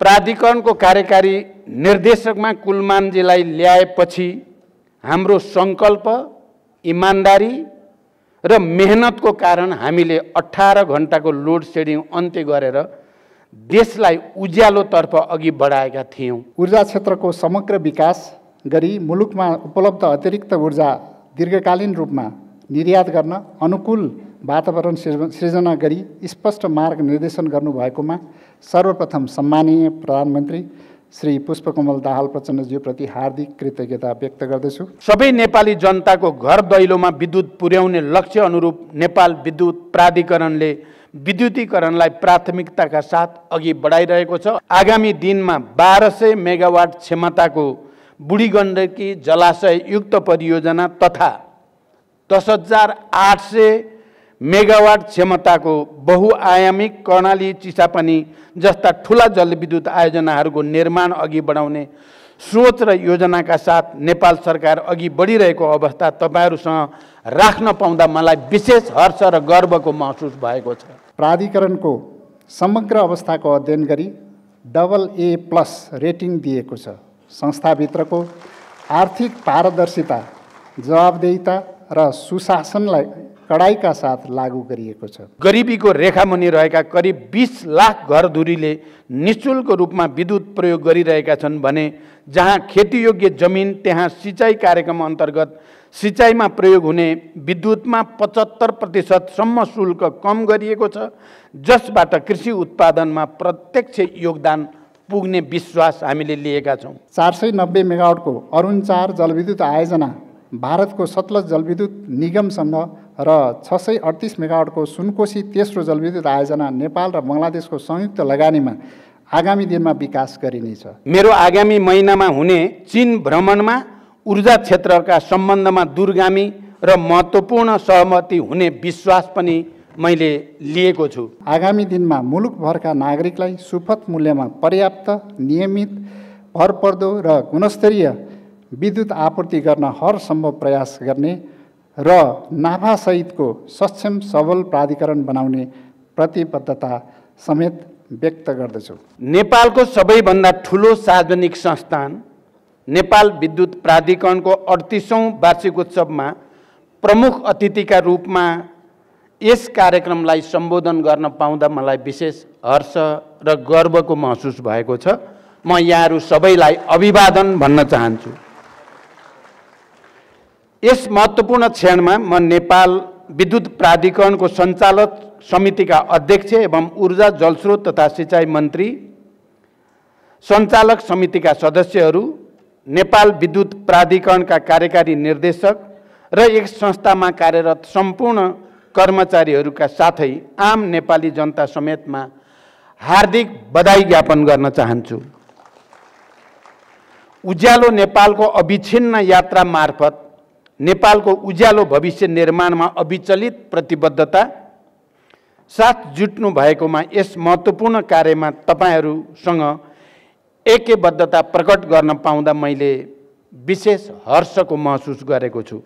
प्राधिकरणको कार्यकारी निर्देशकमा कुलमानजीलाई ल्याएपछि हाम्रो सङ्कल्प, इमानदारी र मेहनतको कारण हामीले 18 घण्टाको लोड सेडिङ अन्त्य गरेर देशलाई उज्यालोतर्फ अघि बढाएका थियौँ। ऊर्जा क्षेत्रको समग्र विकास गरी मुलुकमा उपलब्ध अतिरिक्त ऊर्जा दीर्घकालीन रूपमा निर्यात गर्न अनुकूल वातावरण सृजना गरी स्पष्ट मार्ग निर्देशन गर्नुभएकोमा सर्वप्रथम सम्माननीय प्रधानमन्त्री श्री पुष्पकमल दाहाल प्रचण्डज्यूप्रति हार्दिक कृतज्ञता व्यक्त गर्दछु। सबै नेपाली जनताको घर दैलोमा विद्युत पुर्याउने लक्ष्य अनुरूप नेपाल विद्युत प्राधिकरणले विद्युतीकरणलाई प्राथमिकताका साथ अघि बढाइरहेको छ। आगामी दिनमा 1200 मेगावाट क्षमताको बुढीगण्डकी जलाशय युक्त परियोजना तथा 10,800 मेगावाट क्षमताको बहुआयामिक कर्णाली चिसापानी जस्ता ठुला जलविद्युत आयोजनाहरूको निर्माण अघि बढाउने सोच र योजनाका साथ नेपाल सरकार अघि बढिरहेको अवस्था तपाईहरूसँग राख्न पाउँदा मलाई विशेष हर्ष र गर्वको महसुस भएको छ। प्राधिकरणको समग्र अवस्थाको अध्ययन गरी AA+ रेटिङ दिएको छ। संस्थाभित्रको आर्थिक पारदर्शिता, जवाबदेहिता र सुशासनलाई कडाइका साथ लागू गरिएको छ। गरिबीको रेखामुनि रहेका करिब 20 लाख घरधुरीले निःशुल्क रूपमा विद्युत प्रयोग गरिरहेका छन् भने जहाँ खेतीयोग्य जमिन त्यहाँ सिँचाइ कार्यक्रम अन्तर्गत सिँचाइमा प्रयोग हुने विद्युतमा 75% सम्म शुल्क कम गरिएको छ, जसबाट कृषि उत्पादनमा प्रत्यक्ष योगदान पुग्ने विश्वास हामीले लिएका छौँ। 490 मेगावाटको अरुण 4 जलविद्युत आयोजना भारतको सतलज जलविद्युत निगमसँग र 638 मेगावाटको सुनकोशी तेस्रो जलविद्युत आयोजना नेपाल र बङ्गलादेशको संयुक्त लगानीमा आगामी दिनमा विकास गरिनेछ। मेरो आगामी महिनामा हुने चीन भ्रमणमा ऊर्जा क्षेत्रका सम्बन्धमा दूरगामी र महत्त्वपूर्ण सहमति हुने विश्वास पनि मैले लिएको छु। आगामी दिनमा मुलुकभरका नागरिकलाई सुपथ मूल्यमा पर्याप्त, नियमित, भरपर्दो र गुणस्तरीय विद्युत आपूर्ति गर्न हर सम्भव प्रयास गर्ने र नाफासहितको सक्षम सबल प्राधिकरण बनाउने प्रतिबद्धता समेत व्यक्त गर्दछु। नेपालको सबैभन्दा ठुलो सार्वजनिक संस्थान नेपाल विद्युत प्राधिकरणको 38औं वार्षिकोत्सवमा प्रमुख अतिथिका रूपमा यस कार्यक्रमलाई सम्बोधन गर्न पाउँदा मलाई विशेष हर्ष र गर्वको महसुस भएको छ। म यहाँहरू सबैलाई अभिवादन भन्न चाहन्छु। यस महत्त्वपूर्ण क्षणमा म नेपाल विद्युत प्राधिकरणको सञ्चालक समितिका अध्यक्ष एवं ऊर्जा जलस्रोत तथा सिँचाइ मन्त्री, सञ्चालक समितिका सदस्यहरू, नेपाल विद्युत प्राधिकरणका कार्यकारी निर्देशक र यस संस्थामा कार्यरत सम्पूर्ण कर्मचारीहरूका साथै आम नेपाली जनता समेतमा हार्दिक बधाई ज्ञापन गर्न चाहन्छु। उज्यालो नेपालको अविच्छिन्न यात्रा मार्फत नेपालको उज्यालो भविष्य निर्माणमा अविचलित प्रतिबद्धता साथ जुट्नु भएकोमा यस महत्त्वपूर्ण कार्यमा तपाईहरूसँग ऐक्यबद्धता प्रकट गर्न पाउँदा मैले विशेष हर्षको महसुस गरेको छु।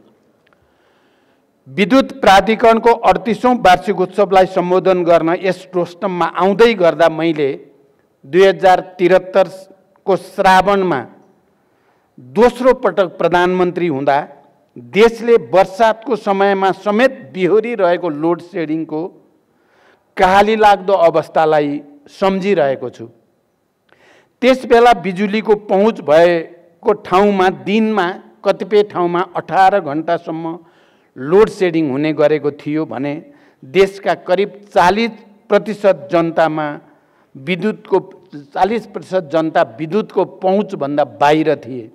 विद्युत प्राधिकरणको 38औं वार्षिकोत्सवलाई सम्बोधन गर्न यस रोस्टममा आउँदै गर्दा मैले 2073 को श्रावणमा दोस्रो पटक प्रधानमन्त्री हुँदा देशले वर्षातको समयमा समेत बिहोरिरहेको लोड सेडिङको कहाली लाग्दो अवस्थालाई सम्झिरहेको छु। त्यसबेला बिजुलीको पहुँच भएको ठाउँमा दिनमा कतिपय ठाउँमा 18 घण्टासम्म लोड सेडिङ हुने गरेको थियो भने देशका करिब 40% जनतामा 40% जनता विद्युतको पहुँचभन्दा बाहिर थिए।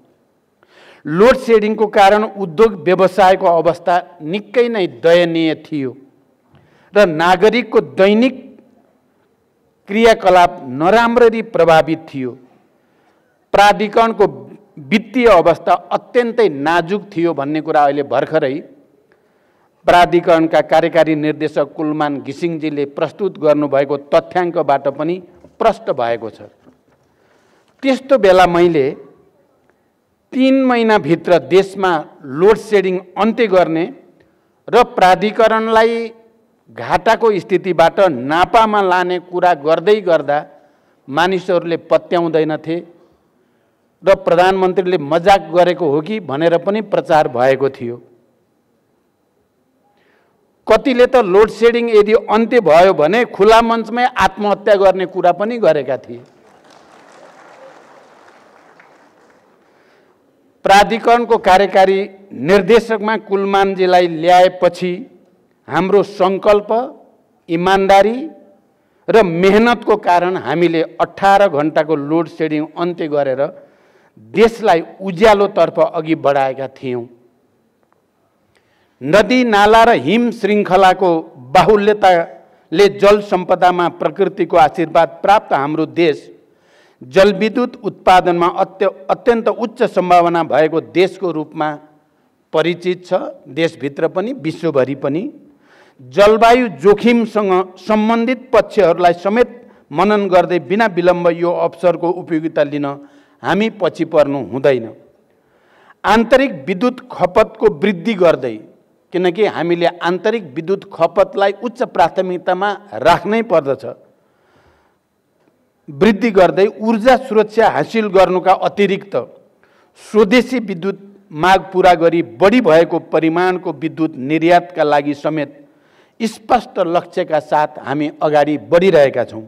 लोड सेडिङको कारण उद्योग व्यवसायको अवस्था निकै नै दयनीय थियो र नागरिकको दैनिक क्रियाकलाप नराम्ररी प्रभावित थियो। प्राधिकरणको वित्तीय अवस्था अत्यन्तै नाजुक थियो भन्ने कुरा अहिले भर्खरै प्राधिकरणका कार्यकारी निर्देशक कुलमान घिसिङजीले प्रस्तुत गर्नुभएको तथ्याङ्कबाट पनि प्रष्ट भएको छ। त्यस्तो बेला मैले 3 महिनाभित्र देशमा लोड सेडिङ अन्त्य गर्ने र प्राधिकरणलाई घाटाको स्थितिबाट नापामा लाने कुरा गर्दै गर्दा मानिसहरूले पत्याउँदैनथे र प्रधानमन्त्रीले मजाक गरेको हो कि भनेर पनि प्रचार भएको थियो। कतिले त लोड सेडिङ यदि अन्त्य भयो भने खुला मञ्चमै आत्महत्या गर्ने कुरा पनि गरेका थिए। प्राधिकरणको कार्यकारी निर्देशकमा कुलमानजीलाई ल्याएपछि हाम्रो सङ्कल्प, इमानदारी र मेहनतको कारण हामीले 18 घण्टाको लोड सेडिङ अन्त्य गरेर देशलाई उज्यालोतर्फ अघि बढाएका थियौँ। नदी नाला र हिम श्रृङ्खलाको बाहुल्यताले जल सम्पदामा प्रकृतिको आशीर्वाद प्राप्त हाम्रो देश जलविद्युत उत्पादनमा अत्यन्त उच्च सम्भावना भएको देशको रूपमा परिचित छ। देशभित्र पनि विश्वभरि पनि जलवायु जोखिमसँग सम्बन्धित पक्षहरूलाई समेत मनन गर्दै बिना विलम्ब यो अवसरको उपयोगिता लिन हामी पछि पर्नु हुँदैन। आन्तरिक विद्युत खपतको वृद्धि गर्दै, किनकि हामीले आन्तरिक विद्युत खपतलाई उच्च प्राथमिकतामा राख्नै पर्दछ, वृद्धि गर्दै ऊर्जा सुरक्षा हासिल गर्नुका अतिरिक्त स्वदेशी विद्युत माग पूरा गरी बढी भएको परिमाणको विद्युत निर्यातका लागि समेत स्पष्ट लक्ष्यका साथ हामी अगाडि बढिरहेका छौँ।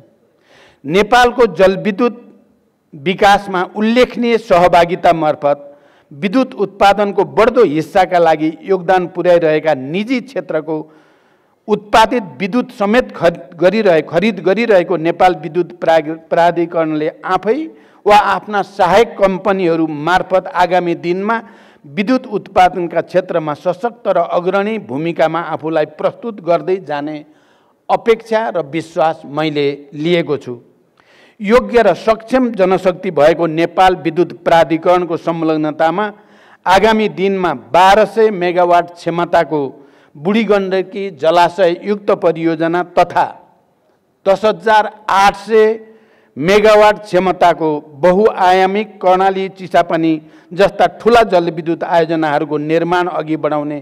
नेपालको जलविद्युत विकासमा उल्लेखनीय सहभागिता मार्फत विद्युत उत्पादनको बढ्दो हिस्साका लागि योगदान पुर्याइरहेका निजी क्षेत्रको उत्पादित विद्युत समेत खरिद गरिरहेको नेपाल विद्युत प्राधिकरणले आफै वा आफ्ना सहायक कम्पनीहरू मार्फत आगामी दिनमा विद्युत उत्पादनका क्षेत्रमा सशक्त र अग्रणी भूमिकामा आफूलाई प्रस्तुत गर्दै जाने अपेक्षा र विश्वास मैले लिएको छु। योग्य र सक्षम जनशक्ति भएको नेपाल विद्युत प्राधिकरणको संलग्नतामा आगामी दिनमा 1200 मेगावाट क्षमताको बुढीगण्डकी जलाशय युक्त परियोजना तथा 10,800 मेगावाट क्षमताको बहुआयामिक कर्णाली चिसापानी जस्ता ठुला जलविद्युत आयोजनाहरूको निर्माण अघि बढाउने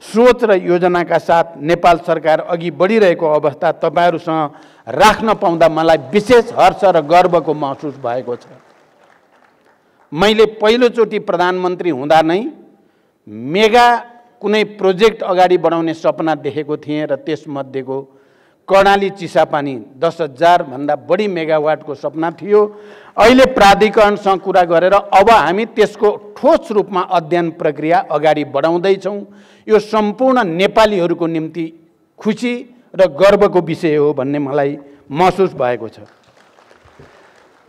सोच र योजनाका साथ नेपाल सरकार अघि बढिरहेको अवस्था तपाईहरूसँग राख्न पाउँदा मलाई विशेष हर्ष र गर्वको महसुस भएको छ। मैले पहिलोचोटि प्रधानमन्त्री हुँदा नै मेगा कुनै प्रोजेक्ट अगाडि बढाउने सपना देखेको थिएँ र त्यसमध्येको कर्णाली चिसापानी 10,000 भन्दा बढी मेगावाटको सपना थियो। अहिले प्राधिकरणसँग कुरा गरेर अब हामी त्यसको ठोस रूपमा अध्ययन प्रक्रिया अगाडि बढाउँदैछौँ। यो सम्पूर्ण नेपालीहरूको निम्ति खुसी र गर्वको विषय हो भन्ने मलाई महसुस भएको छ।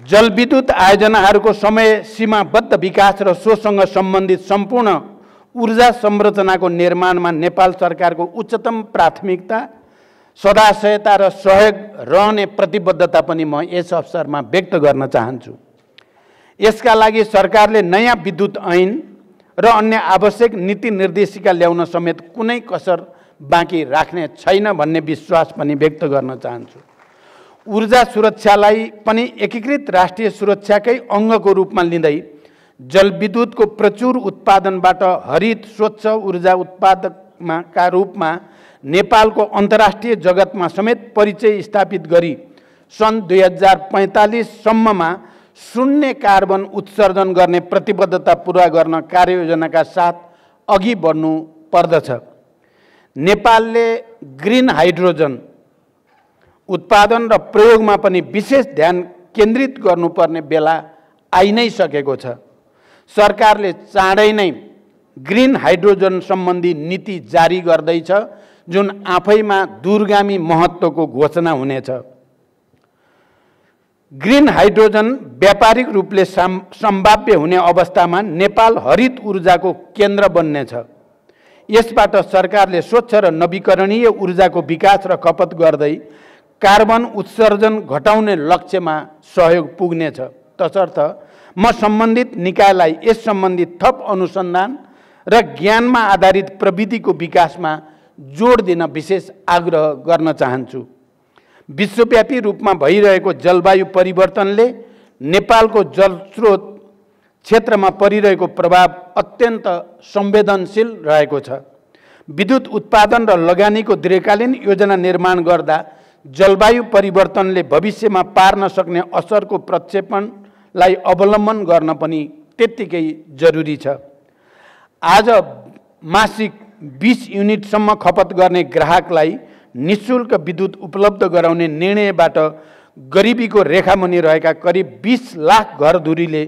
जलविद्युत आयोजनाहरूको समय सीमाबद्ध विकास र सोसँग सम्बन्धित सम्पूर्ण ऊर्जा संरचनाको निर्माणमा नेपाल सरकारको उच्चतम प्राथमिकता, सदाशयता र सहयोग रहने प्रतिबद्धता पनि म यस अवसरमा व्यक्त गर्न चाहन्छु। यसका लागि सरकारले नयाँ विद्युत ऐन र अन्य आवश्यक नीति निर्देशिका ल्याउन समेत कुनै कसर बाँकी राख्ने छैन भन्ने विश्वास पनि व्यक्त गर्न चाहन्छु। ऊर्जा सुरक्षालाई पनि एकीकृत राष्ट्रिय सुरक्षाकै अङ्गको रूपमा लिँदै जलविद्युतको प्रचुर उत्पादनबाट हरित स्वच्छ ऊर्जा उत्पादकका रूपमा नेपालको अन्तर्राष्ट्रिय जगतमा समेत परिचय स्थापित गरी सन् 2045 सम्ममा शून्य कार्बन उत्सर्जन गर्ने प्रतिबद्धता पूरा गर्न कार्ययोजनाका साथ अघि बढ्नु पर्दछ। नेपालले ग्रिन हाइड्रोजन उत्पादन र प्रयोगमा पनि विशेष ध्यान केन्द्रित गर्नुपर्ने बेला आइ नै सकेको छ। सरकारले चाँडै नै ग्रिन हाइड्रोजन सम्बन्धी नीति जारी गर्दैछ, जुन आफैमा दूरगामी महत्त्वको घोषणा हुनेछ। ग्रिन हाइड्रोजन व्यापारिक रूपले सम्भाव्य हुने अवस्थामा नेपाल हरित ऊर्जाको केन्द्र बन्नेछ। यसबाट सरकारले स्वच्छ र नवीकरणीय ऊर्जाको विकास र खपत गर्दै कार्बन उत्सर्जन घटाउने लक्ष्यमा सहयोग पुग्नेछ। तसर्थ म सम्बन्धित निकायलाई यस सम्बन्धी थप अनुसन्धान र ज्ञानमा आधारित प्रविधिको विकासमा जोड दिन विशेष आग्रह गर्न चाहन्छु। विश्वव्यापी रूपमा भइरहेको जलवायु परिवर्तनले नेपालको जलस्रोत क्षेत्रमा परिरहेको प्रभाव अत्यन्त संवेदनशील रहेको छ। विद्युत उत्पादन र लगानीको दीर्घकालीन योजना निर्माण गर्दा जलवायु परिवर्तनले भविष्यमा पार्न सक्ने असरको प्रक्षेपणलाई अवलम्बन गर्न पनि त्यत्तिकै जरुरी छ। आज मासिक 20 युनिटसम्म खपत गर्ने ग्राहकलाई निःशुल्क विद्युत उपलब्ध गराउने निर्णयबाट गरिबीको रेखामुनि रहेका करिब 20 लाख घरधुरीले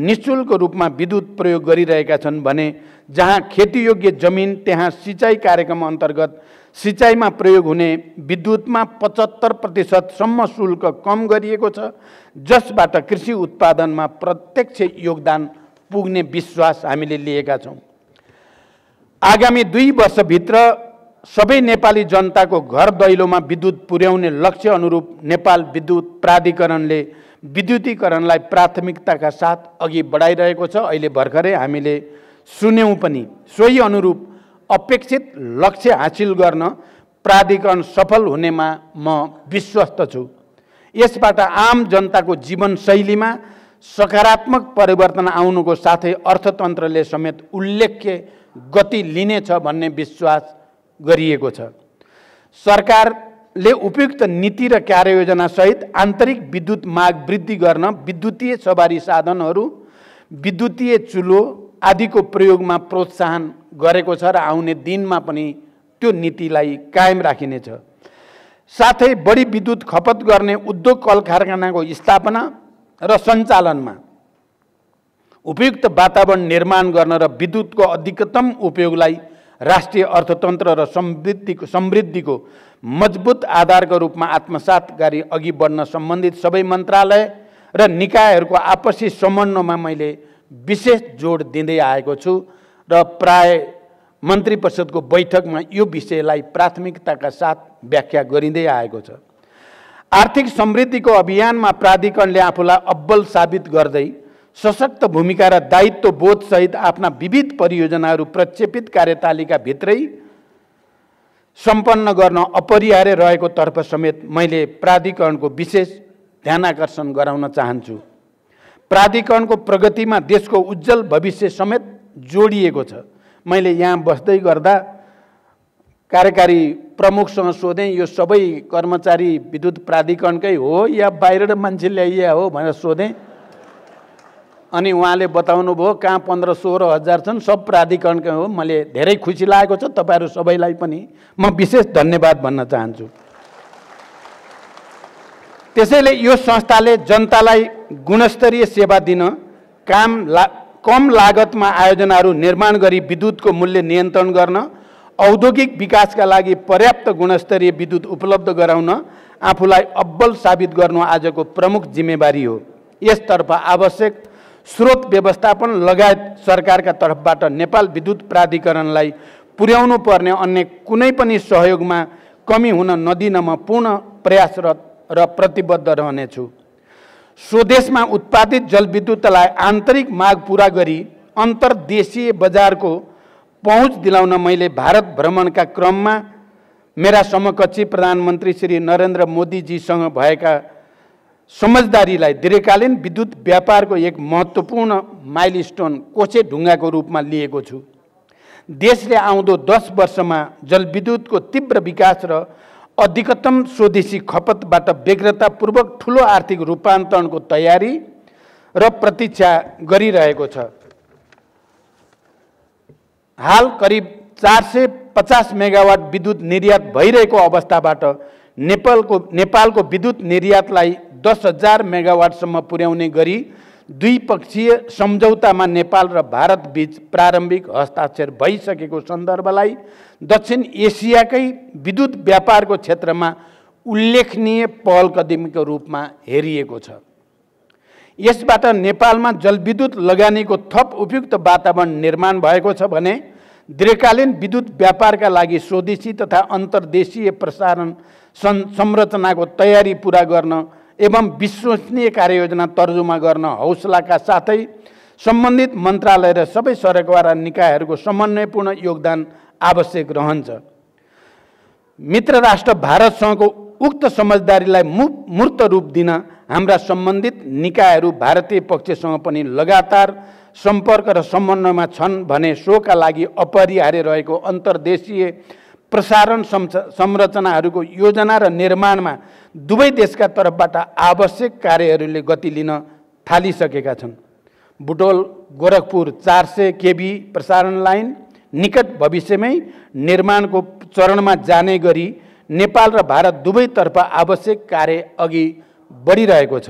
निःशुल्क रूपमा विद्युत प्रयोग गरिरहेका छन् भने जहाँ खेतीयोग्य जमिन त्यहाँ सिँचाइ कार्यक्रम अन्तर्गत सिँचाइमा प्रयोग हुने विद्युतमा 75% सम्म शुल्क कम गरिएको छ, जसबाट कृषि उत्पादनमा प्रत्यक्ष योगदान पुग्ने विश्वास हामीले लिएका छौँ। आगामी 2 वर्षभित्र सबै नेपाली जनताको घर दैलोमा विद्युत पुर्याउने लक्ष्य अनुरूप नेपाल विद्युत प्राधिकरणले विद्युतीकरणलाई प्राथमिकताका साथ अघि बढाइरहेको छ। अहिले भर्खरै हामीले सुन्यौँ पनि। सोही अनुरूप अपेक्षित लक्ष्य हासिल गर्न प्राधिकरण सफल हुनेमा म विश्वस्त छु। यसबाट आम जनताको जीवनशैलीमा सकारात्मक परिवर्तन आउनुको साथै अर्थतन्त्रले समेत उल्लेख्य गति लिनेछ भन्ने विश्वास गरिएको छ। सरकारले उपयुक्त नीति र कार्ययोजना सहित आन्तरिक विद्युत माग वृद्धि गर्न विद्युतीय सवारी साधनहरू, विद्युतीय चुलो आदिको प्रयोगमा प्रोत्साहन गरेको छ र आउने दिनमा पनि त्यो नीतिलाई कायम राखिनेछ। साथै बढी विद्युत खपत गर्ने उद्योग कल कारखानाको स्थापना र सञ्चालनमा उपयुक्त वातावरण निर्माण गर्न र विद्युतको अधिकतम उपयोगलाई राष्ट्रिय अर्थतन्त्र र समृद्धिको मजबुत आधारको रूपमा आत्मसात गरी अघि बढ्न सम्बन्धित सबै मन्त्रालय र निकायहरूको आपसी समन्वयमा मैले विशेष जोड दिँदै आएको छु र प्राय मन्त्री परिषदको बैठकमा यो विषयलाई प्राथमिकताका साथ व्याख्या गरिँदै आएको छ। आर्थिक समृद्धिको अभियानमा प्राधिकरणले आफूलाई अब्बल साबित गर्दै सशक्त भूमिका र दायित्व बोधसहित आफ्ना विविध परियोजनाहरू प्रक्षेपित कार्यतालिकाभित्रै सम्पन्न गर्न अपरिहार्य रहेको तर्फ समेत मैले प्राधिकरणको विशेष ध्यानाकर्षण गराउन चाहन्छु। प्राधिकरणको प्रगतिमा देशको उज्जवल भविष्य समेत जोडिएको छ। मैले यहाँ बस्दै गर्दा कार्यकारी प्रमुखसँग सोधेँ, यो सबै कर्मचारी विद्युत प्राधिकरणकै हो या बाहिर मान्छे ल्याइया हो भनेर सोधेँ। अनि उहाँले बताउनु भयो कहाँ 15-16 हजार छन्, सब प्राधिकरणकै हो। मैले धेरै खुसी लागेको छ। तपाईँहरू सबैलाई पनि म विशेष धन्यवाद भन्न चाहन्छु। त्यसैले यो संस्थाले जनतालाई गुणस्तरीय सेवा दिन कम लागतमा आयोजनाहरू निर्माण गरी विद्युतको मूल्य नियन्त्रण गर्न, औद्योगिक विकासका लागि पर्याप्त गुणस्तरीय विद्युत उपलब्ध गराउन आफूलाई अब्बल साबित गर्नु आजको प्रमुख जिम्मेवारी हो। यसतर्फ आवश्यक स्रोत व्यवस्थापन लगायत सरकारका तर्फबाट नेपाल विद्युत प्राधिकरणलाई पुर्याउनु पर्ने अन्य कुनै पनि सहयोगमा कमी हुन नदिन म पूर्ण प्रयासरत र प्रतिबद्ध रहनेछु। स्वदेशमा उत्पादित जलविद्युतलाई आन्तरिक माग पूरा गरी अन्तर्देशीय बजारको पहुँच दिलाउन मैले भारत भ्रमणका क्रममा मेरा समकक्षी प्रधानमन्त्री श्री नरेन्द्र मोदीजीसँग भएका समझदारीलाई दीर्घकालीन विद्युत व्यापारको एक महत्त्वपूर्ण माइलस्टोन कोसे ढुङ्गाको रूपमा लिएको छु। देशले आउँदो 10 वर्षमा जलविद्युतको तीव्र विकास र अधिकतम स्वदेशी खपतबाट व्यग्रतापूर्वक ठुलो आर्थिक रूपान्तरणको तयारी र प्रतीक्षा गरिरहेको छ। हाल करिब 450 मेगावाट विद्युत निर्यात भइरहेको अवस्थाबाट नेपालको विद्युत निर्यातलाई 10,000 मेगावाटसम्म पुर्याउने गरी द्विपक्षीय सम्झौतामा नेपाल र भारत बीच प्रारम्भिक हस्ताक्षर भइसकेको सन्दर्भलाई दक्षिण एसियाकै विद्युत व्यापारको क्षेत्रमा उल्लेखनीय पहल कदमीको रूपमा हेरिएको छ। यसबाट नेपालमा जलविद्युत लगानीको थप उपयुक्त वातावरण निर्माण भएको छ भने दीर्घकालीन विद्युत व्यापारका लागि स्वदेशी तथा अन्तर्देशीय प्रसारण संरचनाको तयारी पूरा गर्न एवं विश्वसनीय कार्ययोजना तर्जुमा गर्न हौसलाका साथै सम्बन्धित मन्त्रालय र सबै सरकार निकायहरूको समन्वयपूर्ण योगदान आवश्यक रहन्छ। मित्र राष्ट्र भारतसँगको उक्त समझदारीलाई मूर्त रूप दिन हाम्रा सम्बन्धित निकायहरू भारतीय पक्षसँग पनि लगातार सम्पर्क र समन्वयमा छन् भने सोका लागि अपरिहार्य रहेको अन्तर्देशीय प्रसारण संरचनाहरूको योजना र निर्माणमा दुवै देशका तर्फबाट आवश्यक कार्यहरूले गति लिन थालिसकेका छन्। बुटोल गोरखपुर 400 केबी प्रसारण लाइन निकट भविष्यमै निर्माणको चरणमा जाने गरी नेपाल र भारत दुवैतर्फ आवश्यक कार्य अघि बढिरहेको छ।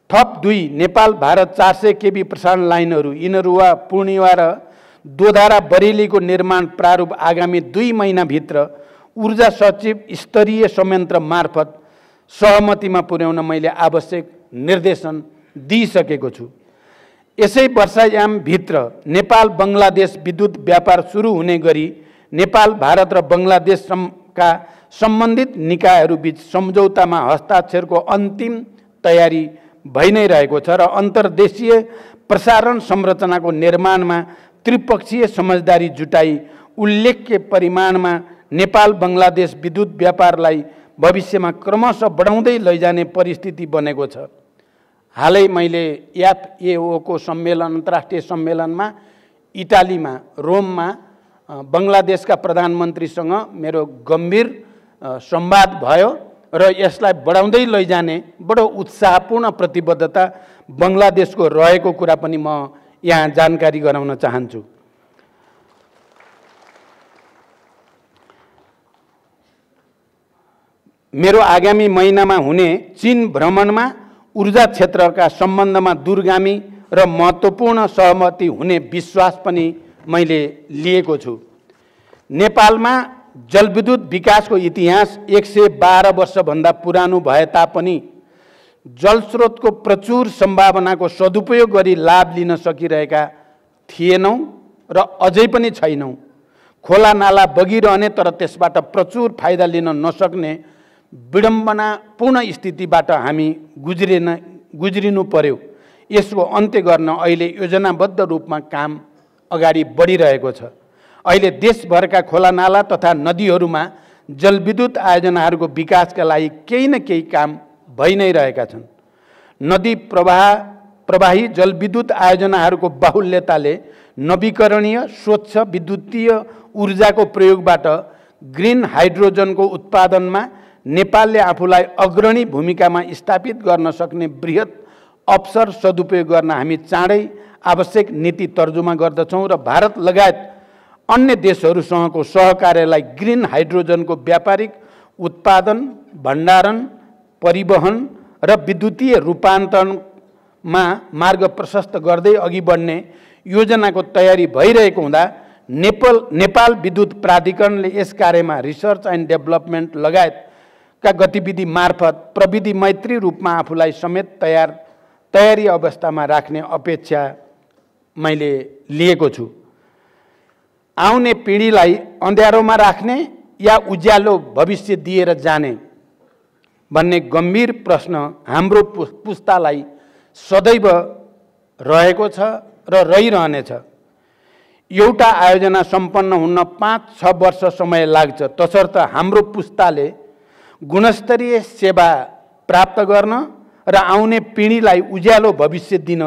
थप 2 नेपाल भारत 400 केबी प्रसारण लाइनहरू इनरुवा पूर्णिया र दोधारा बरेलीको निर्माण प्रारूप आगामी 2 महिनाभित्र ऊर्जा सचिव स्तरीय संयन्त्र मार्फत सहमतिमा पुर्याउन मैले आवश्यक निर्देशन दिइसकेको छु। यसै वर्षायामभित्र नेपाल बङ्गलादेश विद्युत व्यापार सुरु हुने गरी नेपाल भारत र बङ्गलादेशका सम्बन्धित निकायहरूबीच सम्झौतामा हस्ताक्षरको अन्तिम तयारी भइ नै रहेको छ र अन्तर्देशीय प्रसारण संरचनाको निर्माणमा त्रिपक्षीय समझदारी जुटाई उल्लेख्य परिमाणमा नेपाल बङ्गलादेश विद्युत व्यापारलाई भविष्यमा क्रमशः बढाउँदै लैजाने परिस्थिति बनेको छ। हालै मैले FAO को सम्मेलन अन्तर्राष्ट्रिय सम्मेलनमा इटालीमा रोममा बङ्गलादेशका प्रधानमन्त्रीसँग मेरो गम्भीर संवाद भयो र यसलाई बढाउँदै लैजाने बडो उत्साहपूर्ण प्रतिबद्धता बङ्गलादेशको रहेको कुरा पनि म यहाँ जानकारी गराउन चाहन्छु। मेरो आगामी महिनामा हुने चीन भ्रमणमा ऊर्जा क्षेत्रका सम्बन्धमा दूरगामी र महत्त्वपूर्ण सहमति हुने विश्वास पनि मैले लिएको छु। नेपालमा जलविद्युत विकासको इतिहास 112 वर्षभन्दा पुरानो भए तापनि जलस्रोतको प्रचुर सम्भावनाको सदुपयोग गरी लाभ लिन सकिरहेका थिएनौँ र अझै पनि छैनौँ। खोला नाला बगिरहने तर त्यसबाट प्रचुर फाइदा लिन नसक्ने विडम्बनापूर्ण स्थितिबाट हामी गुज्रिनु पर्यो। यसको अन्त्य गर्न अहिले योजनाबद्ध रूपमा काम अगाडि बढिरहेको छ। अहिले देशभरका खोला नाला तथा नदीहरूमा जलविद्युत आयोजनाहरूको विकासका लागि केही न केही काम भइ नै रहेका छन्। नदी प्रवाही जलविद्युत आयोजनाहरूको बाहुल्यताले नवीकरणीय स्वच्छ विद्युतीय ऊर्जाको प्रयोगबाट ग्रिन हाइड्रोजनको उत्पादनमा नेपालले आफूलाई अग्रणी भूमिकामा स्थापित गर्न सक्ने बृहत अवसर सदुपयोग गर्न हामी चाँडै आवश्यक नीति तर्जुमा गर्दछौँ र भारत लगायत अन्य देशहरूसँगको सहकार्यलाई ग्रिन हाइड्रोजनको व्यापारिक उत्पादन, भण्डारण, परिवहन र विद्युतीय रूपान्तरणमा मार्ग प्रशस्त गर्दै अघि बढ्ने योजनाको तयारी भइरहेको हुँदा नेपाल विद्युत प्राधिकरणले यस कार्यमा रिसर्च एन्ड डेभलपमेन्ट लगायतका गतिविधि मार्फत प्रविधि मैत्री रूपमा आफूलाई समेत तयारी अवस्थामा राख्ने अपेक्षा मैले लिएको छु। आउने पिँढीलाई अँध्यारोमा राख्ने या उज्यालो भविष्य दिएर जाने भन्ने गम्भीर प्रश्न हाम्रो पुस्तालाई सदैव रहेको छ र रहिरहनेछ। एउटा आयोजना सम्पन्न हुन 5-6 वर्ष समय लाग्छ, तसर्थ हाम्रो पुस्ताले गुणस्तरीय सेवा प्राप्त गर्न र आउने पिँढीलाई उज्यालो भविष्य दिन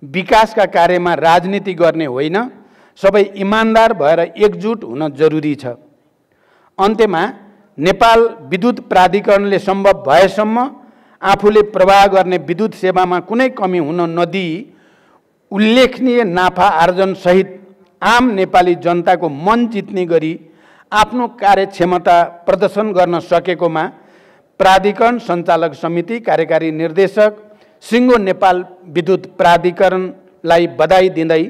विकासका कार्यमा राजनीति गर्ने होइन, सबै इमान्दार भएर एकजुट हुन जरुरी छ। अन्त्यमा नेपाल विद्युत प्राधिकरणले सम्भव भएसम्म आफूले प्रवाह गर्ने विद्युत सेवामा कुनै कमी हुन नदिई उल्लेखनीय नाफा आर्जन सहित आम नेपाली जनताको मन जित्ने गरी आफ्नो कार्यक्षमता प्रदर्शन गर्न सकेकोमा प्राधिकरण सञ्चालक समिति, कार्यकारी निर्देशक, सिङ्गो नेपाल विद्युत प्राधिकरणलाई बधाई दिँदै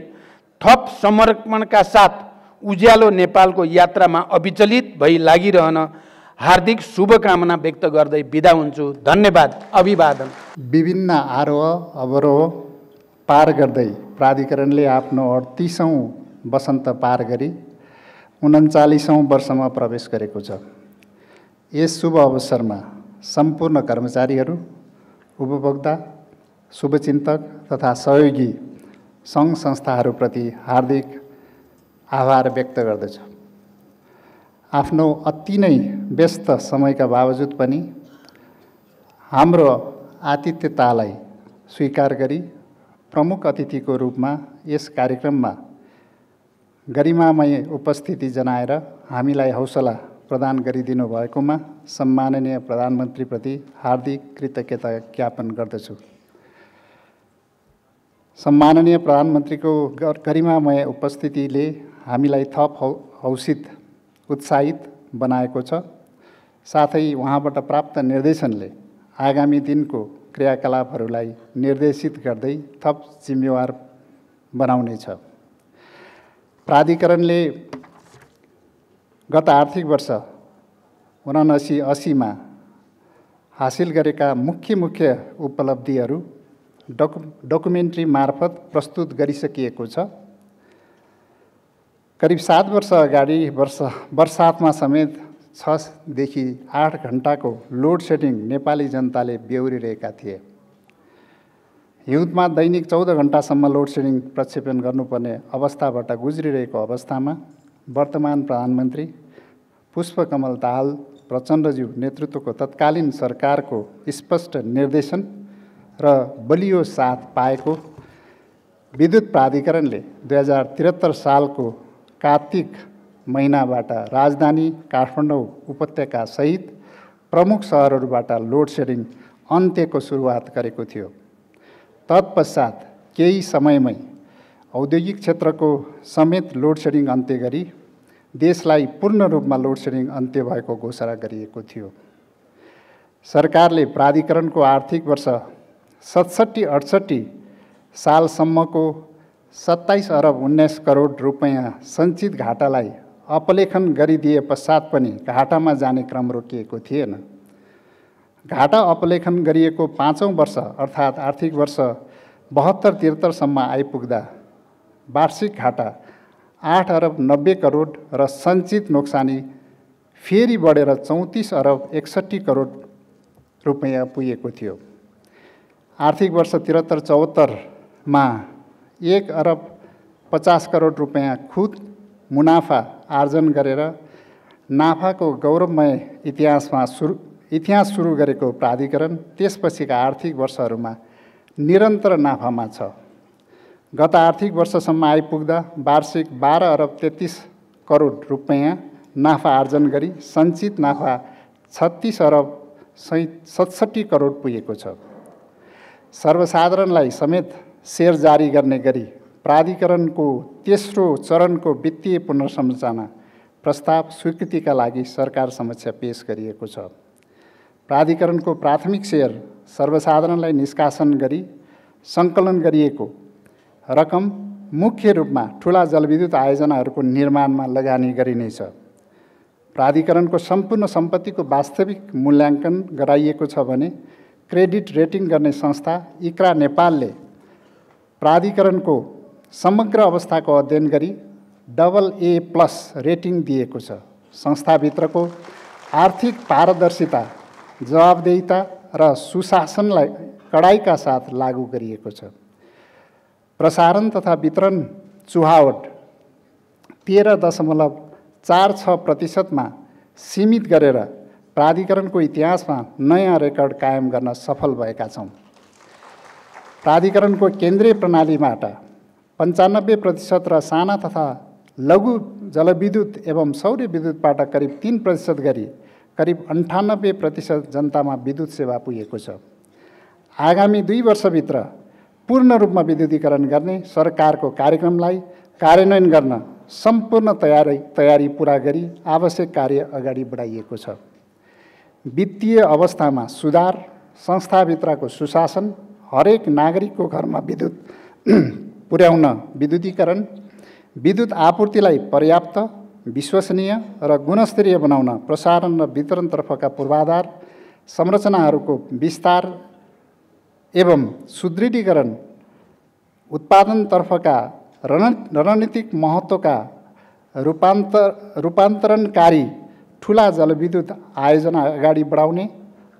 थप समर्पणका साथ उज्यालो नेपालको यात्रामा अविचलित भई लागिरहन हार्दिक शुभकामना व्यक्त गर्दै बिदा हुन्छु। धन्यवाद। अभिवादन। विभिन्न आरोह अवरोह पार गर्दै प्राधिकरणले आफ्नो 38औं वसन्त पार गरी 39औं वर्षमा प्रवेश गरेको छ। यस शुभ अवसरमा सम्पूर्ण कर्मचारीहरू, उपभोक्ता, शुभचिन्तक तथा सहयोगी सङ्घ संस्थाहरूप्रति हार्दिक आभार व्यक्त गर्दछु। आफ्नो अति नै व्यस्त समयका बावजुद पनि हाम्रो आतिथ्यतालाई स्वीकार गरी प्रमुख अतिथिको रूपमा यस कार्यक्रममा गरिमामय उपस्थिति जनाएर हामीलाई हौसला प्रदान गरिदिनु भएकोमा सम्माननीय प्रधानमन्त्रीप्रति हार्दिक कृतज्ञता ज्ञापन गर्दछु। सम्माननीय प्रधानमन्त्रीको गरिमामय उपस्थितिले हामीलाई थप हौसित उत्साहित बनाएको छ। साथै उहाँबाट प्राप्त निर्देशनले आगामी दिनको क्रियाकलापहरूलाई निर्देशित गर्दै थप जिम्मेवार बनाउनेछ। प्राधिकरणले गत आर्थिक वर्ष 79-80 हासिल गरेका मुख्य उपलब्धिहरू डकुमेन्ट्री मार्फत प्रस्तुत गरिसकिएको छ। करिब 7 वर्ष अगाडि बर्सातमा समेत 6 देखि 8 घण्टाको लोड सेडिङ नेपाली जनताले बेहोरिरहेका थिए। हिउँदमा दैनिक 14 घण्टासम्म लोड सेडिङ प्रक्षेपण गर्नुपर्ने अवस्थाबाट गुज्रिरहेको अवस्थामा वर्तमान प्रधानमन्त्री पुष्पकमल दाहाल प्रचण्डज्यू नेतृत्वको तत्कालीन सरकारको स्पष्ट निर्देशन र बलियो साथ पाएको विद्युत प्राधिकरणले 2073 सालको कार्तिक महिनाबाट राजधानी काठमाडौँ उपत्यका सहित प्रमुख सहरहरूबाट लोड सेडिङ अन्त्यको सुरुवात गरेको थियो। तत्पश्चात केही समयमै औद्योगिक क्षेत्रको समेत लोड सेडिङ अन्त्य गरी देशलाई पूर्ण रूपमा लोड सेडिङ अन्त्य भएको घोषणा गरिएको थियो। सरकारले प्राधिकरणको आर्थिक वर्ष 67-68 सालसम्मको 27 अरब 19 करोड रुपैयाँ सञ्चित घाटालाई अपलेखन गरिदिए पश्चात पनि घाटामा जाने क्रम रोकिएको थिएन। घाटा अपलेखन गरिएको 5औं वर्ष अर्थात् आर्थिक वर्ष 72-73 सम्म आइपुग्दा वार्षिक घाटा 8 अरब 90 करोड र सञ्चित नोक्सानी फेरि बढेर 34 अरब 61 करोड रुपैयाँ पुगेको थियो। आर्थिक वर्ष 73-74 मा 1 अरब 50 करोड रुपैयाँ खुद मुनाफा आर्जन गरेर नाफाको गौरवमय इतिहास सुरु गरेको प्राधिकरण त्यसपछिका आर्थिक वर्षहरूमा निरन्तर नाफामा छ। गत आर्थिक वर्षसम्म आइपुग्दा वार्षिक 12 अरब 33 करोड रुपैयाँ नाफा आर्जन गरी सञ्चित नाफा 36 अरब 67 करोड पुगेको छ। सर्वसाधारणलाई समेत सेयर जारी गर्ने गरी प्राधिकरणको तेस्रो चरणको वित्तीय पुनर्संरचना प्रस्ताव स्वीकृतिका लागि सरकार समक्ष पेश गरिएको छ। प्राधिकरणको प्राथमिक सेयर सर्वसाधारणलाई निष्कासन गरी सङ्कलन गरिएको रकम मुख्य रूपमा ठुला जलविद्युत आयोजनाहरूको निर्माणमा लगानी गरिनेछ। प्राधिकरणको सम्पूर्ण सम्पत्तिको वास्तविक मूल्याङ्कन गराइएको छ भने क्रेडिट रेटिङ गर्ने संस्था इक्रा नेपालले प्राधिकरणको समग्र अवस्थाको अध्ययन गरी AA+ रेटिङ दिएको छ। संस्थाभित्रको आर्थिक पारदर्शिता, जवाबदेहिता र सुशासनलाई कडाइका साथ लागू गरिएको छ। प्रसारण तथा वितरण चुहावट 13.46% सीमित गरेर प्राधिकरणको इतिहासमा नयाँ रेकर्ड कायम गर्न सफल भएका छौँ। प्राधिकरणको केन्द्रीय प्रणालीबाट 95% र साना तथा लघु जलविद्युत एवं सौर्य विद्युतबाट करिब 3% गरी करिब 98% जनतामा विद्युत सेवा पुगेको छ। आगामी 2 वर्षभित्र पूर्ण रूपमा विद्युतीकरण गर्ने सरकारको कार्यक्रमलाई कार्यान्वयन गर्न सम्पूर्ण तयारी पुरा गरी आवश्यक कार्य अगाडि बढाइएको छ। वित्तीय अवस्थामा सुधार, संस्थाभित्रको सुशासन, हरेक नागरिकको घरमा विद्युत पुर्याउन विद्युतीकरण, विद्युत आपूर्तिलाई पर्याप्त, विश्वसनीय र गुणस्तरीय बनाउन प्रसारण र वितरणतर्फका पूर्वाधार संरचनाहरूको विस्तार एवं सुदृढीकरण, उत्पादनतर्फका रणनीतिक महत्त्वका रूपान्तरणकारी ठुला जलविद्युत आयोजना अगाडि बढाउने,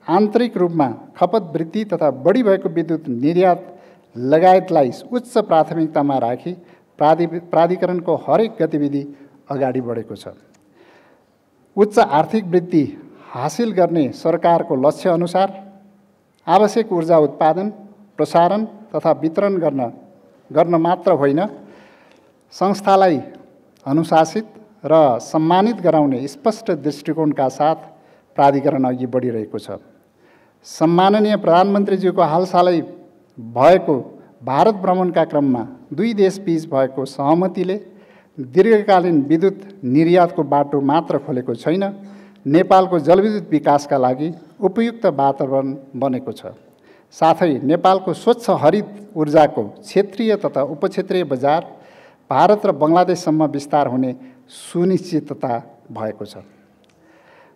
आन्तरिक रूपमा खपत वृद्धि तथा बढी भएको विद्युत निर्यात लगायतलाई उच्च प्राथमिकतामा राखी प्राधिकरणको हरेक गतिविधि अगाडि बढेको छ। उच्च आर्थिक वृद्धि हासिल गर्ने सरकारको लक्ष्य अनुसार आवश्यक ऊर्जा उत्पादन, प्रसारण तथा वितरण गर्न मात्र होइन, संस्थालाई अनुशासित र सम्मानित गराउने स्पष्ट दृष्टिकोणका साथ प्राधिकरण अघि बढिरहेको छ। सम्माननीय प्रधानमन्त्रीज्यूको हालसालै भएको भारत भ्रमणका क्रममा दुई देशबीच भएको सहमतिले दीर्घकालीन विद्युत निर्यातको बाटो मात्र खोलेको छैन, नेपालको जलविद्युत विकासका लागि उपयुक्त वातावरण बनेको छ। साथै नेपालको स्वच्छ हरित ऊर्जाको क्षेत्रीय तथा उपक्षेत्रीय बजार भारत र बङ्गलादेशसम्म विस्तार हुने सुनिश्चितता भएको छ।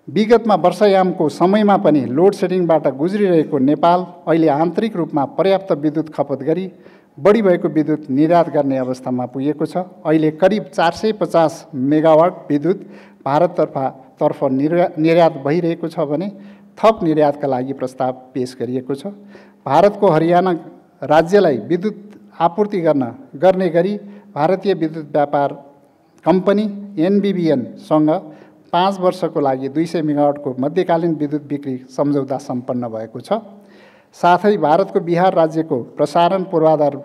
विगतमा वर्षायामको समयमा पनि लोड सेडिङबाट गुज्रिरहेको नेपाल अहिले आन्तरिक रूपमा पर्याप्त विद्युत खपत गरी बढी भएको विद्युत निर्यात गर्ने अवस्थामा पुगेको छ। अहिले करिब 450 मेगावाट विद्युत भारततर्फ निर्यात भइरहेको छ भने थप निर्यातका लागि प्रस्ताव पेश गरिएको छ। भारतको हरियाणा राज्यलाई विद्युत आपूर्ति गर्ने गरी भारतीय विद्युत व्यापार कम्पनी एनबिबिएनसँग 5 वर्षको लागि 200 मेगावाटको मध्यकालीन विद्युत बिक्री सम्झौता सम्पन्न भएको छ। साथै भारतको बिहार राज्यको प्रसारण पूर्वाधार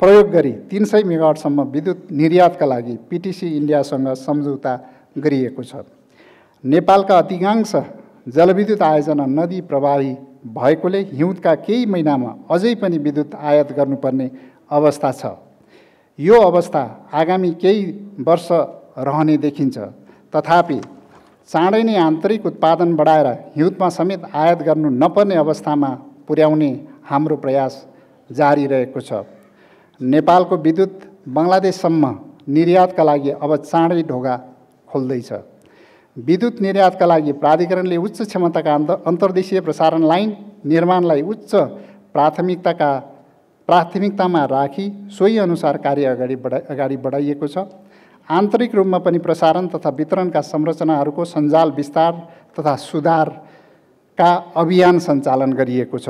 प्रयोग गरी 300 मेगावाटसम्म विद्युत निर्यातका लागि पिटिसी इन्डियासँग सम्झौता गरिएको छ। नेपालका अधिकांश जलविद्युत आयोजना नदी प्रवाही भएकोले हिउँदका केही महिनामा अझै पनि विद्युत आयात गर्नुपर्ने अवस्था छ। यो अवस्था आगामी केही वर्ष रहने देखिन्छ। तथापि चाँडै नै आन्तरिक उत्पादन बढाएर हिउँदमा समेत आयात गर्नु नपर्ने अवस्थामा पुर्याउने हाम्रो प्रयास जारी रहेको छ। नेपालको विद्युत बङ्गलादेशसम्म निर्यातका लागि अब चाँडै ढोका खोल्दैछ। विद्युत निर्यातका लागि प्राधिकरणले उच्च क्षमताका अन्तर्देशीय प्रसारण लाइन निर्माणलाई उच्च प्राथमिकतामा राखी सोही अनुसार कार्य अगाडि बढाइएको छ। आन्तरिक रूपमा पनि प्रसारण तथा वितरणका संरचनाहरूको सञ्जाल विस्तार तथा सुधारका अभियान सञ्चालन गरिएको छ।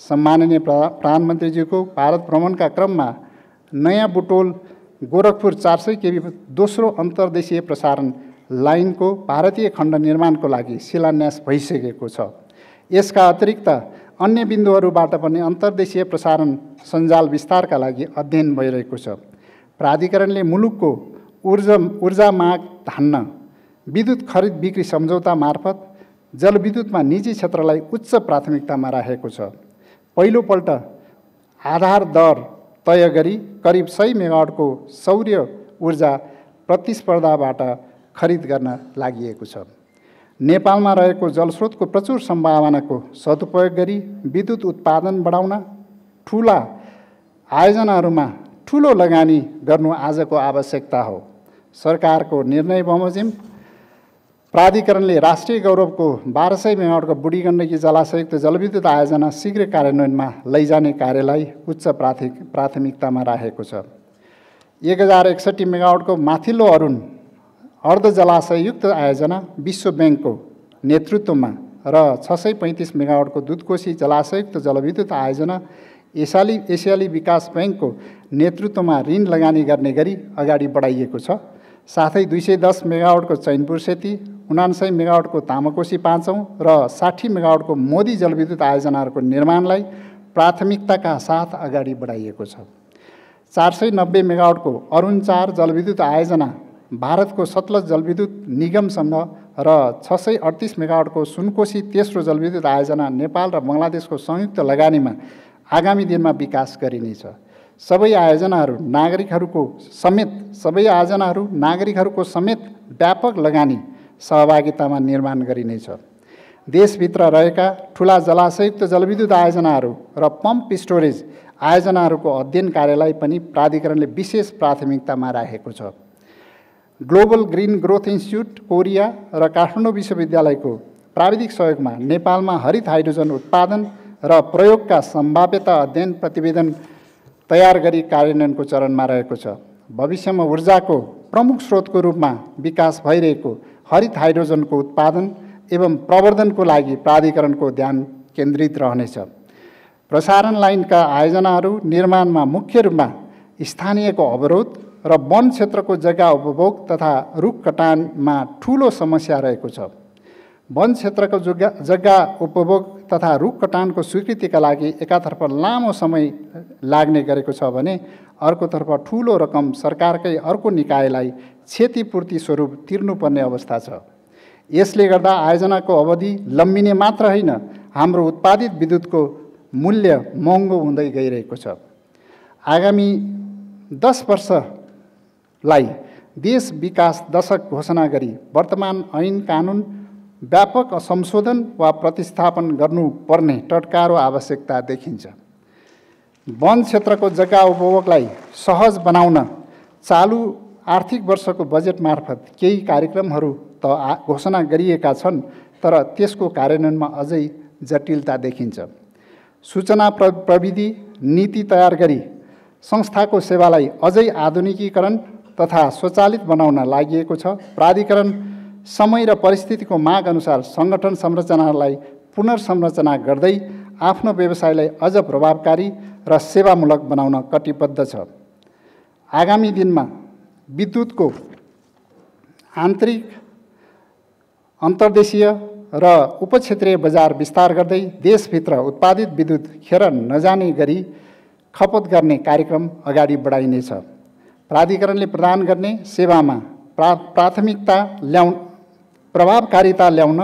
सम्माननीय प्रधानमन्त्रीज्यूको भारत भ्रमणका क्रममा नयाँ बुटोल गोरखपुर 400 केबी दोस्रो अन्तर्देशीय प्रसारण लाइनको भारतीय खण्ड निर्माणको लागि शिलान्यास भइसकेको छ। यसका अतिरिक्त अन्य बिन्दुहरूबाट पनि अन्तर्देशीय प्रसारण सञ्जाल विस्तारका लागि अध्ययन भइरहेको छ। प्राधिकरणले मुलुकको ऊर्जा माग धान्न विद्युत खरिद बिक्री सम्झौता मार्फत जलविद्युतमा निजी क्षेत्रलाई उच्च प्राथमिकतामा राखेको छ। पहिलोपल्ट आधार दर तय गरी करिब 100 मेगावाटको सौर्य ऊर्जा प्रतिस्पर्धाबाट खरिद गर्न लागि छ। नेपालमा रहेको जलस्रोतको प्रचुर सम्भावनाको सदुपयोग गरी विद्युत उत्पादन बढाउन ठुला आयोजनाहरूमा ठुलो लगानी गर्नु आजको आवश्यकता हो। सरकारको निर्णय बमोजिम प्राधिकरणले राष्ट्रिय गौरवको 1200 मेगावाटको बुढी गण्डकी जलाशयुक्त जलविद्युत आयोजना शीघ्र कार्यान्वयनमा लैजाने कार्यलाई उच्च प्राथमिकतामा राखेको छ। 1061 मेगावाटको माथिल्लो अरुण अर्ध जलाशययुक्त आयोजना विश्व ब्याङ्कको नेतृत्वमा र 635 मेगावाटको दुधकोशी जलाशययुक्त जलविद्युत आयोजना एसियाली विकास ब्याङ्कको नेतृत्वमा ऋण लगानी गर्ने गरी अगाडि बढाइएको छ। साथै 210 मेगावाटको चैनपुर सेती, 79 मेगावाटको तामाकोशी 5औं र 60 मेगावाटको मोदी जलविद्युत आयोजनाहरूको निर्माणलाई प्राथमिकताका साथ अगाडि बढाइएको छ। 490 मेगावाटको अरुण 4 जलविद्युत आयोजना भारतको सतलज जलविद्युत निगमसँग र 638 मेगावाटको सुनकोशी तेस्रो जलविद्युत आयोजना नेपाल र बङ्गलादेशको संयुक्त लगानीमा आगामी दिनमा विकास गरिनेछ। सबै आयोजनाहरू नागरिकहरूको समेत व्यापक लगानी सहभागितामा निर्माण गरिनेछ। देशभित्र रहेका ठुला जलाशयुक्त जलविद्युत आयोजनाहरू र पम्प स्टोरेज आयोजनाहरूको अध्ययन कार्यलाई पनि प्राधिकरणले विशेष प्राथमिकतामा राखेको छ। Global green growth institute Korea र काठमाडौँ विश्वविद्यालयको प्राविधिक सहयोगमा नेपालमा हरित हाइड्रोजन उत्पादन र प्रयोगका सम्भाव्यता अध्ययन प्रतिवेदन तयार गरी कार्यान्वयनको चरणमा रहेको छ। भविष्यमा ऊर्जाको प्रमुख स्रोतको रूपमा विकास भइरहेको हरित हाइड्रोजनको उत्पादन एवं प्रवर्धनको लागि प्राधिकरणको ध्यान केन्द्रित रहनेछ। प्रसारण लाइनका आयोजनाहरू निर्माणमा मुख्य रूपमा स्थानीयको अवरोध र वन क्षेत्रको जग्गा उपभोग तथा रुख कटानमा ठुलो समस्या रहेको छ। वन क्षेत्रको जग्गा उपभोग तथा रुख कटानको स्वीकृतिका लागि एकातर्फ लामो समय लाग्ने गरेको छ भने अर्कोतर्फ ठूलो रकम सरकारकै अर्को निकायलाई क्षतिपूर्ति स्वरूप तिर्नुपर्ने अवस्था छ। यसले गर्दा आयोजनाको अवधि लम्बिने मात्र होइन, हाम्रो उत्पादित विद्युतको मूल्य महँगो हुँदै गइरहेको छ। आगामी 10 वर्षलाई देश विकास दशक घोषणा गरी वर्तमान ऐन कानुन व्यापक संशोधन वा प्रतिस्थापन गर्नुपर्ने टटकारो आवश्यकता देखिन्छ। वन क्षेत्रको जग्गा उपभोगलाई सहज बनाउन चालु आर्थिक वर्षको बजेट मार्फत केही कार्यक्रमहरू त घोषणा गरिएका छन्, तर त्यसको कार्यान्वयनमा अझै जटिलता देखिन्छ। सूचना प्रविधि नीति तयार गरी संस्थाको सेवालाई अझै आधुनिकीकरण तथा स्वचालित बनाउन लागि छ। प्राधिकरण समय र परिस्थितिको माग अनुसार सङ्गठन संरचनालाई पुनर्संरचना गर्दै आफ्नो व्यवसायलाई अझ प्रभावकारी र सेवामूलक बनाउन कटिबद्ध छ। आगामी दिनमा विद्युतको आन्तरिक, अन्तर्देशीय र उपक्षेत्रीय बजार विस्तार गर्दै देशभित्र उत्पादित विद्युत खेर नजाने गरी खपत गर्ने कार्यक्रम अगाडि बढाइनेछ। प्राधिकरणले प्रदान गर्ने सेवामा प्रभावकारिता ल्याउन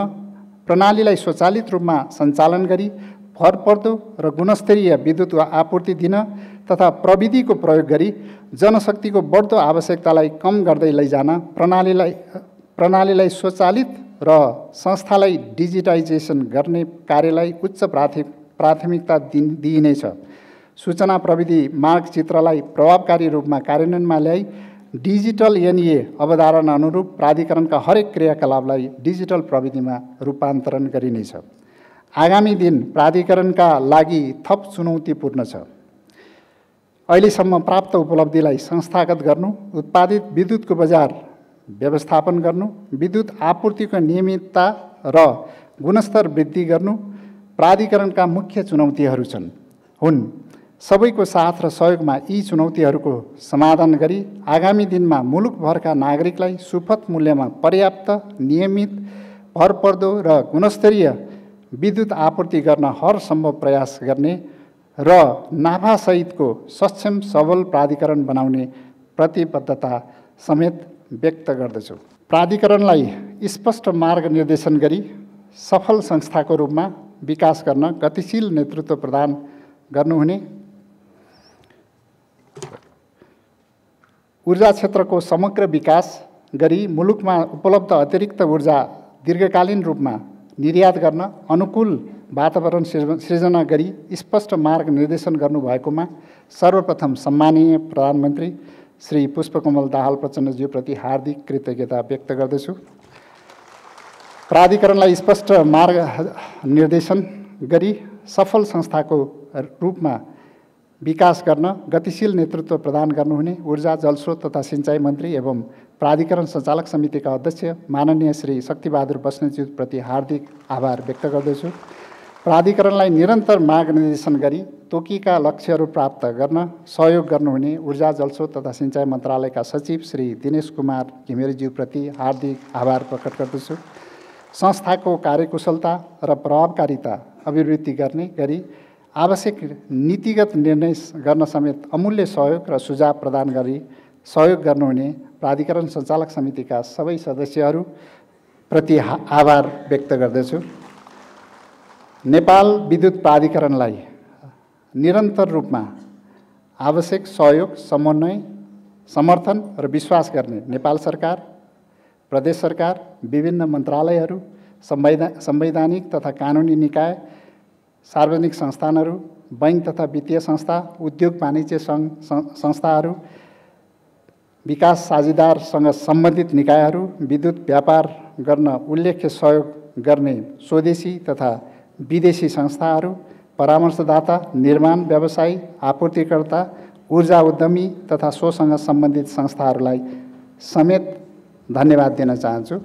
प्रणालीलाई स्वचालित रूपमा सञ्चालन गरी भरपर्दो र गुणस्तरीय विद्युत आपूर्ति दिन तथा प्रविधिको प्रयोग गरी जनशक्तिको बढ्दो आवश्यकतालाई कम गर्दै लैजान प्रणालीलाई स्वचालित र संस्थालाई डिजिटाइजेसन गर्ने कार्यलाई उच्च प्राथमिकता दिइनेछ। सूचना प्रविधि मार्गचित्रलाई प्रभावकारी रूपमा कार्यान्वयनमा ल्याई डिजिटल एनए अवधारणा अनुरूप प्राधिकरणका हरेक क्रियाकलापलाई डिजिटल प्रविधिमा रूपान्तरण गरिनेछ। आगामी दिन प्राधिकरणका लागि थप चुनौतीपूर्ण छ। अहिलेसम्म प्राप्त उपलब्धिलाई संस्थागत गर्नु, उत्पादित विद्युतको बजार व्यवस्थापन गर्नु, विद्युत आपूर्तिको नियमितता र गुणस्तर वृद्धि गर्नु प्राधिकरणका मुख्य चुनौतीहरू हुन्। सबैको साथ र सहयोगमा यी चुनौतीहरूको समाधान गरी आगामी दिनमा मुलुकभरका नागरिकलाई सुपथ मूल्यमा पर्याप्त, नियमित, भरपर्दो र गुणस्तरीय विद्युत आपूर्ति गर्न हर सम्भव प्रयास गर्ने र नाफासहितको सक्षम सबल प्राधिकरण बनाउने प्रतिबद्धता समेत व्यक्त गर्दछु। प्राधिकरणलाई स्पष्ट मार्गनिर्देशन गरी सफल संस्थाको रूपमा विकास गर्न गतिशील नेतृत्व प्रदान गर्नुहुने, ऊर्जा क्षेत्रको समग्र विकास गरी मुलुकमा उपलब्ध अतिरिक्त ऊर्जा दीर्घकालीन रूपमा निर्यात गर्न अनुकूल वातावरण सृजना गरी स्पष्ट मार्गनिर्देशन गर्नुभएकोमा सर्वप्रथम सम्माननीय प्रधानमन्त्री श्री पुष्पकमल दाहाल प्रचण्डज्यूप्रति हार्दिक कृतज्ञता व्यक्त गर्दछु। प्राधिकरणलाई स्पष्ट मार्गनिर्देशन गरी सफल संस्थाको रूपमा विकास गर्न गतिशील नेतृत्व प्रदान गर्नुहुने ऊर्जा, जलस्रोत तथा सिंचाई मन्त्री एवं प्राधिकरण सञ्चालक समितिका अध्यक्ष माननीय श्री शक्तिबहादुर बस्नेतज्यूप्रति हार्दिक आभार व्यक्त गर्दछु। प्राधिकरणलाई निरन्तर मार्गनिर्देशन गरी तोकिएका लक्ष्यहरू प्राप्त गर्न सहयोग गर्नुहुने ऊर्जा, जलस्रोत तथा सिंचाई मन्त्रालयका सचिव श्री दिनेश कुमार घिमिरेज्यूप्रति हार्दिक आभार प्रकट गर्दछु। संस्थाको कार्यकुशलता र प्रभावकारिता अभिवृद्धि गर्ने गरी आवश्यक नीतिगत निर्णय गर्न समेत अमूल्य सहयोग र सुझाव प्रदान गरी सहयोग गर्नुहुने प्राधिकरण सञ्चालक समितिका सबै सदस्यहरूप्रति आभार व्यक्त गर्दछु। नेपाल विद्युत प्राधिकरणलाई निरन्तर रूपमा आवश्यक सहयोग, समन्वय, समर्थन र विश्वास गर्ने नेपाल सरकार, प्रदेश सरकार, विभिन्न मन्त्रालयहरू, संवैधानिक तथा कानुनी निकाय, सार्वजनिक संस्थानहरू, बैंक तथा वित्तीय संस्था, उद्योग वाणिज्य संस्थाहरू, विकास साझेदारसँग सम्बन्धित निकायहरू, विद्युत व्यापार गर्न उल्लेख्य सहयोग गर्ने स्वदेशी तथा विदेशी संस्थाहरू, परामर्शदाता, निर्माण व्यवसायी, आपूर्तिकर्ता, ऊर्जा उद्यमी तथा सोसँग सम्बन्धित संस्थाहरूलाई समेत धन्यवाद दिन चाहन्छु।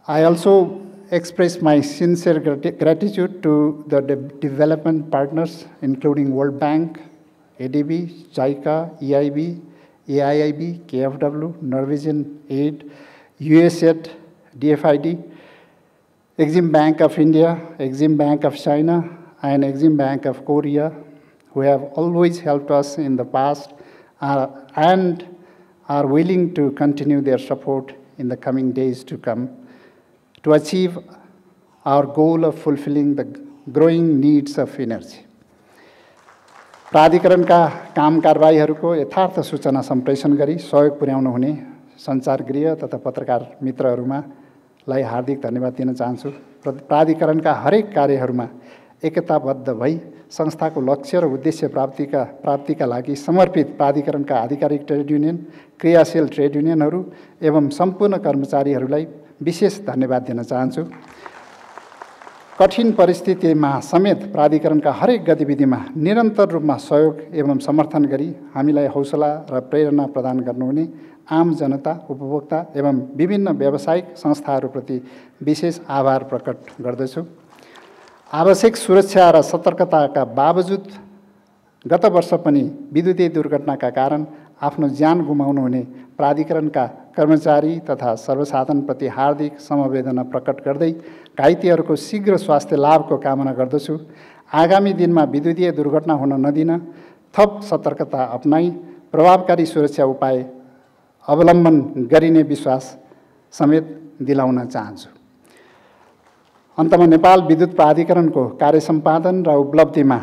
I also express my sincere gratitude to the development partners including World Bank, ADB, JICA, EIB, AIIB, KfW, Norwegian Aid, USAID, DFID, Exim Bank of India, Exim Bank of China, and Exim Bank of Korea, who have always helped us in the past and are willing to continue their support in the coming days to come to achieve our goal of fulfilling the growing needs of energy. प्राधिकरणका काम कारबाहीहरूको यथार्थ सूचना सम्प्रेषण गरी सहयोग पुर्याउनु हुने सञ्चारगृह तथा पत्रकार मित्रहरूलाई हार्दिक धन्यवाद दिन चाहन्छु। प्राधिकरणका हरेक कार्यहरूमा एकताबद्ध भई संस्थाको लक्ष्य र उद्देश्य प्राप्तिका लागि समर्पित प्राधिकरणका आधिकारिक ट्रेड युनियन, क्रियाशील ट्रेड युनियनहरू एवं सम्पूर्ण कर्मचारीहरूलाई विशेष धन्यवाद दिन चाहन्छु। कठिन परिस्थितिमा समेत प्राधिकरणका हरेक गतिविधिमा निरन्तर रूपमा सहयोग एवं समर्थन गरी हामीलाई हौसला र प्रेरणा प्रदान गर्नुहुने आम जनता, उपभोक्ता एवं विभिन्न व्यावसायिक संस्थाहरूप्रति विशेष आभार प्रकट गर्दछु। आवश्यक सुरक्षा र सतर्कताका बावजुद गत वर्ष पनि विद्युतीय दुर्घटनाका कारण आफ्नो ज्यान गुमाउनु हुने प्राधिकरणका कर्मचारी तथा सर्वसाधारणप्रति हार्दिक समवेदना प्रकट गर्दै घाइतेहरूको शीघ्र स्वास्थ्य लाभको कामना गर्दछु। आगामी दिनमा विद्युतीय दुर्घटना हुन नदिन थप सतर्कता अपनाई प्रभावकारी सुरक्षा उपाय अवलम्बन गरिने विश्वास समेत दिलाउन चाहन्छु। अन्तमा नेपाल विद्युत प्राधिकरणको कार्य सम्पादन र उपलब्धिमा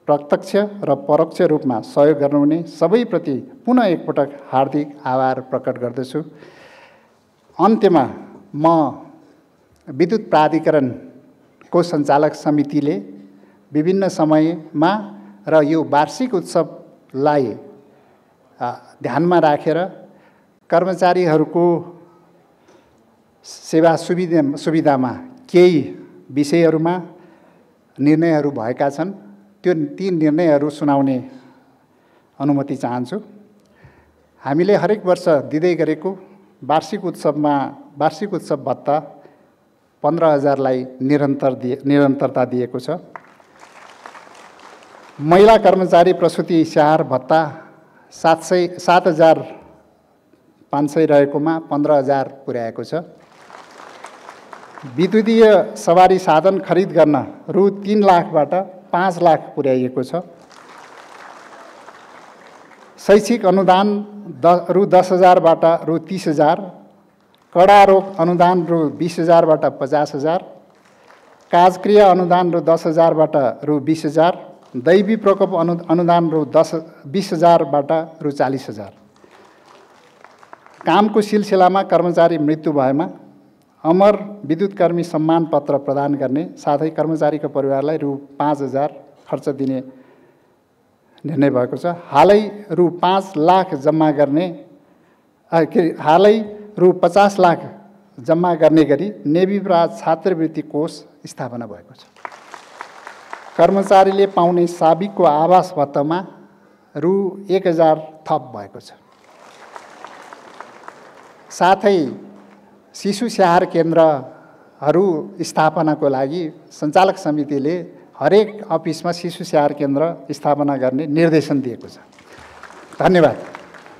प्रत्यक्ष र परोक्ष रूपमा सहयोग गर्नुहुने सबैप्रति पुनः एकपटक हार्दिक आभार प्रकट गर्दछु। अन्त्यमा म विद्युत प्राधिकरणको सञ्चालक समितिले विभिन्न समयमा र यो वार्षिक उत्सवलाई ध्यानमा राखेर कर्मचारीहरूको सेवा सुविधामा केही विषयहरूमा निर्णयहरू भएका छन्, ती निर्णयहरू सुनाउने अनुमति चाहन्छु। हामीले हरेक वर्ष दिँदै गरेको वार्षिक उत्सव भत्ता 15,000लाई निरन्तरता दिएको छ। महिला कर्मचारी प्रसुति स्याहार भत्ता 7,500 रहेकोमा 15,000 पुर्याएको छ। विद्युतीय सवारी साधन खरिद गर्न रु 3 लाखबाट 5 लाख पुर्याइएको छ। शैक्षिक अनुदान रु 10,000बाट रु 30,000, कडा रोग अनुदान रु 20,000बाट 50,000, काजक्रिया अनुदान रु 10,000बाट रु 20,000, दैवी प्रकोप अनुदान रु 20,000बाट रु 40,000। कामको सिलसिलामा कर्मचारी मृत्यु भएमा अमर विद्युतकर्मी सम्मान पत्र प्रदान गर्ने साथै कर्मचारीको परिवारलाई रु 5,000 खर्च दिने निर्णय भएको छ। हालै रु 5 लाख जम्मा गर्ने हालै रु 50 लाख जम्मा गर्ने गरी नेविप्राज छात्रवृत्ति कोष स्थापना भएको छ। कर्मचारीले पाउने साबिकको आवास भत्तामा रु 1,000 थप भएको छ। साथै शिशु स्याहार केन्द्रहरू स्थापनाको लागि सञ्चालक समितिले हरेक अफिसमा शिशु स्याहार केन्द्र स्थापना गर्ने निर्देशन दिएको छ। धन्यवाद।